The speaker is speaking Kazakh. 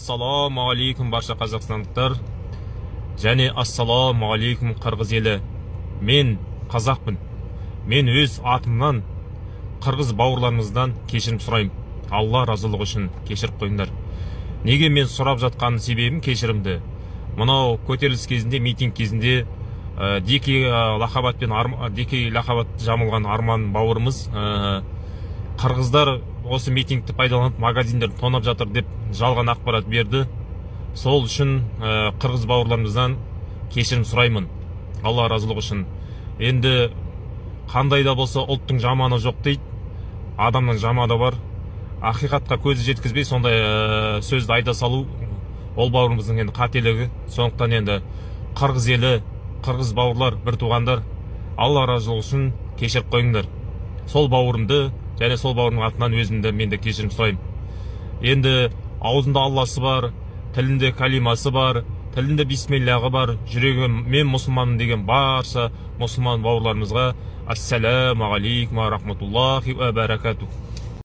Ассаламу алейкум барша қазақстандықтар, және ассаламу алейкум қырғыз елі. Мен қазақпын. Мен өз атымнан қырғыз бауырларымыздан кешірім сұраймын. Алла разылығы үшін кешіріп қойыңдар. Неге мен сұрап жатқан себебім кешірімді? Мынау көтеріліс кезінде, митинг кезінде Дикий лақабат жамылған Арман бауырымыз қырғыздар осы митингті пайдаланып магазиндерді тонап жатыр деп жалған ақпарат берді. Сол үшін қырғыз бауырларымыздан кешірім сұраймын. Алла разылығы үшін. Енді қандай да болса ұлттың жаманы жоқ дейді. Адамның жаманы бар. Ақиқатқа көзі жеткізбей сондай сөзді айта салу ол бауырымыздың енді қателігі. Сондықтан енді қырғыз елі, қырғыз бауырлар, бір туғандар, Алла разылығы үшін кешіріп қойыңдар. Сол бауырымды және сол бауырымның атынан өзімді мен де кешірім сұраймын. Енді аузында Алласы бар, тілінде калимасы бар, тілінде бисмиллахы бар, жүрегі мен мұсылманмын деген барша мұсылман бауырларымызға ассаламу алейкум ва рахматуллахи ва баракатух.